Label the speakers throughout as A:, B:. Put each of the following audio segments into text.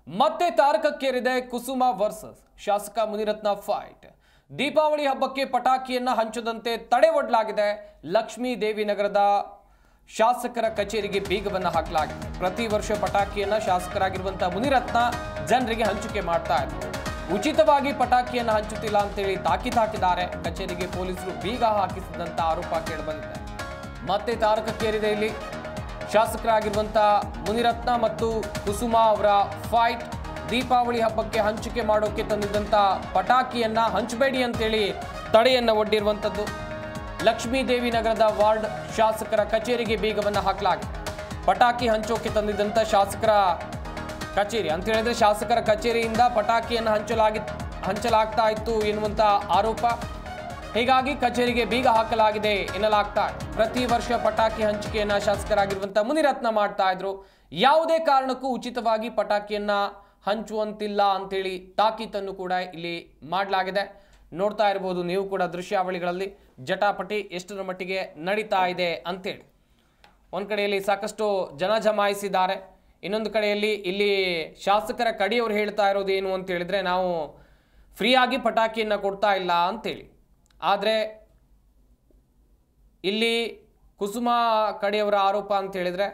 A: ಮತ್ತೆ ತಾರಕಕ್ಕೇರಿದೆ ಕುಸುಮ ವರ್ಸಸ್ ಶಾಸಕ ಮುನಿರತ್ನ ಫೈಟ್. ದೀಪಾವಳಿ ಹಬ್ಬಕ್ಕೆ ಪಟಾಕಿಯನ್ನ ಹಂಚದಂತೆ ತಡೆ ಒಡ್ಡಲಾಗಿದೆ. ಲಕ್ಷ್ಮೀ ದೇವಿ ನಗರದ ಶಾಸಕರ ಕಚೇರಿಗೆ ಬೀಗವನ್ನು ಹಾಕಲಾಗಿದೆ. ಪ್ರತಿ ವರ್ಷ ಪಟಾಕಿಯನ್ನ ಶಾಸಕರಾಗಿರುವಂತಹ ಮುನಿರತ್ನ ಜನರಿಗೆ ಹಂಚಿಕೆ ಮಾಡ್ತಾ ಇದ್ರು. ಉಚಿತವಾಗಿ ಪಟಾಕಿಯನ್ನ ಹಂಚುತ್ತಿಲ್ಲ ಅಂತೇಳಿ ತಾಕೀತು ಹಾಕಿದ್ದಾರೆ. ಕಚೇರಿಗೆ ಪೊಲೀಸರು ಬೀಗ ಹಾಕಿಸಿದಂತ ಆರೋಪ ಕೇಳಿಬಂದಿದೆ. ಮತ್ತೆ ತಾರಕಕ್ಕೇರಿದೆ ಇಲ್ಲಿ ಶಾಸಕರಾಗಿರುವಂತಹ ಮುನಿರತ್ನ ಮತ್ತು ಕುಸುಮ ಅವರ ಫೈಟ್. ದೀಪಾವಳಿ ಹಬ್ಬಕ್ಕೆ ಹಂಚಿಕೆ ಮಾಡೋಕೆ ತಂದಿದ್ದಂತ ಪಟಾಕಿಯನ್ನ ಹಂಚಬೇಡಿ ಅಂತೇಳಿ ತಡೆಯನ್ನ ಒಡ್ಡಿರುವಂತದ್ದು. ಲಕ್ಷ್ಮೀ ದೇವಿ ನಗರದ ವಾರ್ಡ್ ಶಾಸಕರ ಕಚೇರಿಗೆ ಬೀಗವನ್ನು ಹಾಕಲಾಗಿದೆ. ಪಟಾಕಿ ಹಂಚೋಕೆ ತಂದಿದ್ದಂತ ಶಾಸಕರ ಕಚೇರಿ ಅಂತ ಹೇಳಿದ್ರೆ ಶಾಸಕರ ಕಚೇರಿಯಿಂದ ಪಟಾಕಿಯನ್ನು ಹಂಚಲಾಗ್ತಾ ಇತ್ತು ಎನ್ನುವಂತ ಆರೋಪ. ಹೀಗಾಗಿ ಕಚೇರಿಗೆ ಬೀಗ ಹಾಕಲಾಗಿದೆ ಎನ್ನಲಾಗ್ತಾ ಇದೆ. ಪ್ರತಿ ವರ್ಷ ಪಟಾಕಿ ಹಂಚಿಕೆಯನ್ನ ಶಾಸಕರಾಗಿರುವಂತಹ ಮುನಿರತ್ನ ಮಾಡ್ತಾ ಇದ್ರು. ಯಾವುದೇ ಕಾರಣಕ್ಕೂ ಉಚಿತವಾಗಿ ಪಟಾಕಿಯನ್ನ ಹಂಚುವಂತಿಲ್ಲ ಅಂತೇಳಿ ತಾಕೀತನ್ನು ಕೂಡ ಇಲ್ಲಿ ಮಾಡಲಾಗಿದೆ. ನೋಡ್ತಾ ಇರಬಹುದು ನೀವು ಕೂಡ ದೃಶ್ಯಾವಳಿಗಳಲ್ಲಿ ಜಟಾಪಟಿ ಎಷ್ಟರ ಮಟ್ಟಿಗೆ ನಡೀತಾ ಇದೆ ಅಂತೇಳಿ. ಒಂದು ಕಡೆಯಲ್ಲಿ ಸಾಕಷ್ಟು ಜನ ಜಮಾಯಿಸಿದ್ದಾರೆ, ಇನ್ನೊಂದು ಕಡೆಯಲ್ಲಿ ಇಲ್ಲಿ ಶಾಸಕರ ಕಡೆಯವರು ಹೇಳ್ತಾ ಇರೋದು ಏನು ಅಂತ ಹೇಳಿದ್ರೆ ನಾವು ಫ್ರೀಯಾಗಿ ಪಟಾಕಿಯನ್ನು ಕೊಡ್ತಾ ಇಲ್ಲ ಅಂತೇಳಿ. ಆದರೆ ಇಲ್ಲಿ ಕುಸುಮ ಕಡೆಯವರ ಆರೋಪ ಅಂತ ಹೇಳಿದ್ರೆ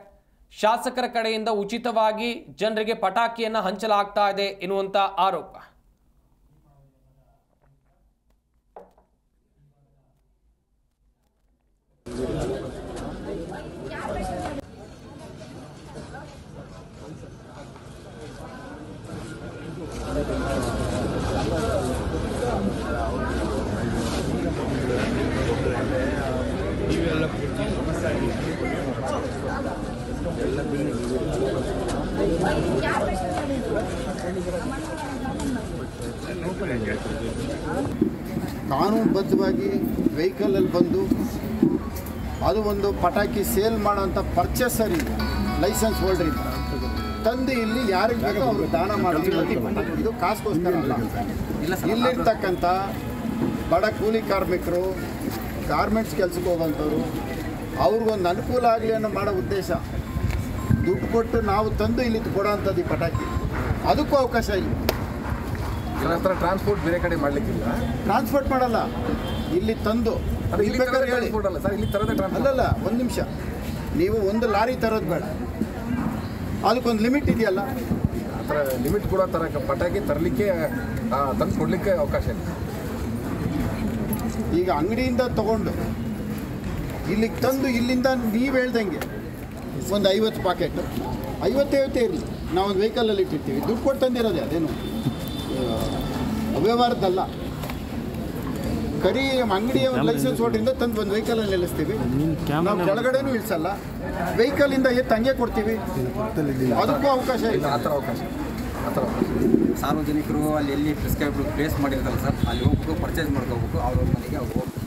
A: ಶಾಸಕರ ಕಡೆಯಿಂದ ಉಚಿತವಾಗಿ ಜನರಿಗೆ ಪಟಾಕಿಯನ್ನು ಹಂಚಲಾಗ್ತಾ ಇದೆ ಎನ್ನುವಂತ ಆರೋಪ.
B: ಕಾನೂನುಬದ್ಧವಾಗಿ ವೆಹಿಕಲಲ್ಲಿ ಬಂದು ಅದು ಒಂದು ಪಟಾಕಿ ಸೇಲ್ ಮಾಡೋಂಥ ಪರ್ಚೇಸರ್ ಇದೆ, ಲೈಸೆನ್ಸ್ ಹೋಲ್ಡರ್ ಇದೆ, ತಂದು ಇಲ್ಲಿ ಯಾರಿಗೆ ಬೇಕೋ ಅವರು ದಾನ ಮಾಡ್ತೀವಿ. ಇದು ಕಾಸ್ಗೋಸ್ಕರ ಅಲ್ಲ. ಇಲ್ಲಿರ್ತಕ್ಕಂಥ ಬಡ ಕೂಲಿ ಕಾರ್ಮಿಕರು, ಗಾರ್ಮೆಂಟ್ಸ್ ಕೆಲಸಕ್ಕೆ ಹೋಗೋಂಥವ್ರು ಅವ್ರಿಗೊಂದು ಅನುಕೂಲ ಆಗಲಿ ಅನ್ನೋ ಮಾಡೋ ಉದ್ದೇಶ. ದುಡ್ಡು ಕೊಟ್ಟು ನಾವು ತಂದು ಇಲ್ಲಿ ಕೊಡೋಂಥದ್ದು ಈ ಪಟಾಕಿ, ಅದಕ್ಕೂ ಅವಕಾಶ ಇಲ್ಲ.
C: ಟ್ರಾನ್ಸ್ಪೋರ್ಟ್ ಬೇರೆ ಕಡೆ ಮಾಡಲಿಕ್ಕಿಲ್ಲ,
B: ಟ್ರಾನ್ಸ್ಪೋರ್ಟ್ ಮಾಡಲ್ಲ, ಇಲ್ಲಿ ತಂದು ಅಲ್ಲಲ್ಲ. ಒಂದು ನಿಮಿಷ, ನೀವು ಒಂದು ಲಾರಿ ತರೋದು ಬೇಡ, ಅದಕ್ಕೊಂದು ಲಿಮಿಟ್ ಇದೆಯಲ್ಲ.
C: ಆ ಥರ ಲಿಮಿಟ್ ಕೂಡ ಪಟಾಕಿ ತರಲಿಕ್ಕೆ ತಂದು ಕೊಡಲಿಕ್ಕೆ ಅವಕಾಶ ಇಲ್ಲ.
B: ಈಗ ಅಂಗಡಿಯಿಂದ ತಗೊಂಡು ಇಲ್ಲಿಗೆ ತಂದು ಇಲ್ಲಿಂದ ನೀವು ಹೇಳ್ದಂಗೆ ಒಂದು 50 ಪಾಕೆಟ್ 50 ಇರಲಿ, ನಾವೊಂದು ವೆಹಿಕಲಲ್ಲಿ ಇಟ್ಟಿರ್ತೀವಿ, ದುಡ್ಡು ಕೊಟ್ಟು ತಂದಿರೋದೆ, ಅದೇನು ಅವ್ಯವಹಾರದ್ದಲ್ಲ. ಕರಿ ಅಂಗಡಿಯ ಒಂದು ಲೈಸೆನ್ಸ್ ಹೋಲ್ಡರಿಂದ ತಂದು ಒಂದು ವೆಹಿಕಲಲ್ಲಿ ನಿಲ್ಲಿಸ್ತೀವಿ, ನಾವು ಕೆಳಗಡೆನೂ ಇಳಿಸಲ್ಲ, ವೆಹಿಕಲಿಂದ ಎತ್ತು ಹಂಗೆ ಕೊಡ್ತೀವಿ, ಅದಕ್ಕೂ ಅವಕಾಶ ಇಲ್ಲ.
C: ಆ ಥರ ಅವಕಾಶ
D: ಸಾರ್ವಜನಿಕರು ಅಲ್ಲಿ ಎಲ್ಲಿ ಪ್ರಿಸ್ಕ್ರೈಬ್ ಪ್ಲೇಸ್ ಮಾಡಿರ್ತಾರೆ ಸರ್, ಅಲ್ಲಿ ಹೋಗ್ಬೇಕು ಪರ್ಚೇಸ್ ಮಾಡ್ಕೋಬೇಕು, ಅವ್ರ ಮನೆಗೆ ಅವ್ರು ಹೋಗ್ಬೇಕು.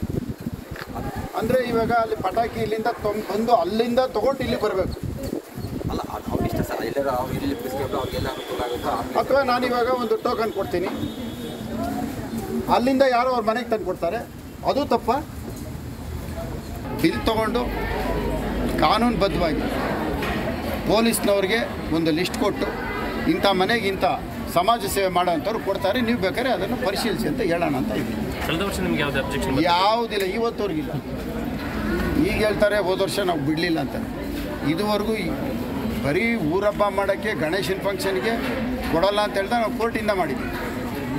B: ಅಂದರೆ ಇವಾಗ ಅಲ್ಲಿ ಪಟಾಕಿ ಇಲ್ಲಿಂದ ಬಂದು ಅಲ್ಲಿಂದ ತೊಗೊಂಡು ಇಲ್ಲಿ ಬರಬೇಕು
D: ಅಲ್ಲ, ಅವ್ರು ಇಷ್ಟ ಸರ್, ಎಲ್ಲರೂ ಅವ್ರು ಎಲ್ಲಿ ಪ್ರಿಸ್ಕ್ರೈಬ್ ಅವ್ರಿಗೆಲ್ಲ ಅನುಕೂಲ ಆಗುತ್ತೋ.
B: ಅಥವಾ ನಾನಿವಾಗ ಒಂದು ಟೋಕನ್ ಕೊಡ್ತೀನಿ, ಅಲ್ಲಿಂದ ಯಾರೋ ಅವ್ರ ಮನೆಗೆ ತಂದು ಕೊಡ್ತಾರೆ, ಅದು ತಪ್ಪ. ಬಿಲ್ ತೊಗೊಂಡು ಕಾನೂನುಬದ್ಧವಾಗಿ ಪೊಲೀಸ್ನವ್ರಿಗೆ ಒಂದು ಲಿಸ್ಟ್ ಕೊಟ್ಟು ಇಂಥ ಮನೆಗೆ ಇಂಥ ಸಮಾಜ ಸೇವೆ ಮಾಡೋವಂಥವ್ರು ಕೊಡ್ತಾರೆ, ನೀವು ಬೇಕಾದ್ರೆ ಅದನ್ನು ಪರಿಶೀಲಿಸಿ ಅಂತ ಹೇಳೋಣ ಅಂತ ಇದೆ.
A: ಕಳೆದ ವರ್ಷ ನಿಮಗೆ ಯಾವುದೇ ಅಬ್ಜೆಕ್ಷನ್
B: ಯಾವುದಿಲ್ಲ, ಇವತ್ತವ್ರಿಗಿಲ್ಲ. ಈಗ ಹೇಳ್ತಾರೆ ಹೋದ ವರ್ಷ ನಾವು ಬಿಡಲಿಲ್ಲ ಅಂತ. ಇದುವರೆಗೂ ಬರೀ ಊರಬ್ಬ ಮಾಡೋಕ್ಕೆ, ಗಣೇಶನ ಫಂಕ್ಷನ್ಗೆ ಕೊಡೋಲ್ಲ ಅಂತ ಹೇಳ್ತಾ ನಾವು ಕೋರ್ಟಿಂದ ಮಾಡಿದ್ದೀವಿ.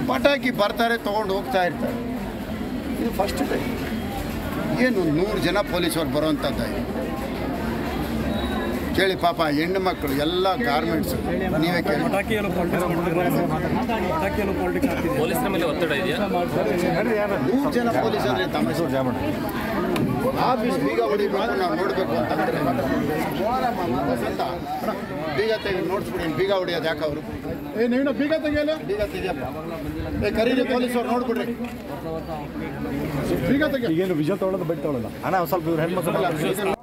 B: ಪಟಾಕಿ ಬರ್ತಾರೆ, ತೊಗೊಂಡು ಹೋಗ್ತಾ ಇರ್ತಾರೆ. ಇದು ಫಸ್ಟ್ ಟೈಮ್. ಏನು 100 ಜನ ಪೊಲೀಸವ್ರು ಬರೋವಂಥದ್ದು ಕೇಳಿ. ಪಾಪ ಹೆಣ್ಣು ಮಕ್ಕಳು ಎಲ್ಲ ಗಾರ್ಮೆಂಟ್ಸು, ನೀವೇ ಕೇಳಿ.
A: ಪೊಲೀಸರ ಮೇಲೆ ಒತ್ತಡ ಇದೆಯಾ?
B: 100 ಜನ ಪೊಲೀಸರಲ್ಲಿ ತಮಾಷೆ ಆಫೀಸ್ ಬೀಗ ಹೊಡಿಬೇಕು, ನಾವು ನೋಡಬೇಕು ಅಂತಂದರೆ ಅಂತ ಬೀಗ ತೆಗಿ ನೋಡ್ಸ್ಬಿಡಿ. ಬೀಗ ಹೊಡಿಯೋದು ಯಾಕೆ ಅವರು? ನೀನು ಬೀಗ ತೆಗಿಯಲ್ಲ, ಬೀಗ ತೆಗಿಯಪ್ಪ, ಕರೀರಿ ಪೊಲೀಸವ್ರು ನೋಡ್ಬಿಡ್ರಿ, ಬೀಗ ತೆಗಿ.
E: ಈಗೇನು ವಿಜಯ ತೊಗೊಳ್ಳೋದು ಬಿಟ್ಟು ತೊಗೊಳ್ಳಲ್ಲ ಅಣ್ಣ, ಸ್ವಲ್ಪ ಇವ್ರು ಹೆಣ್ಮಕ್ಳು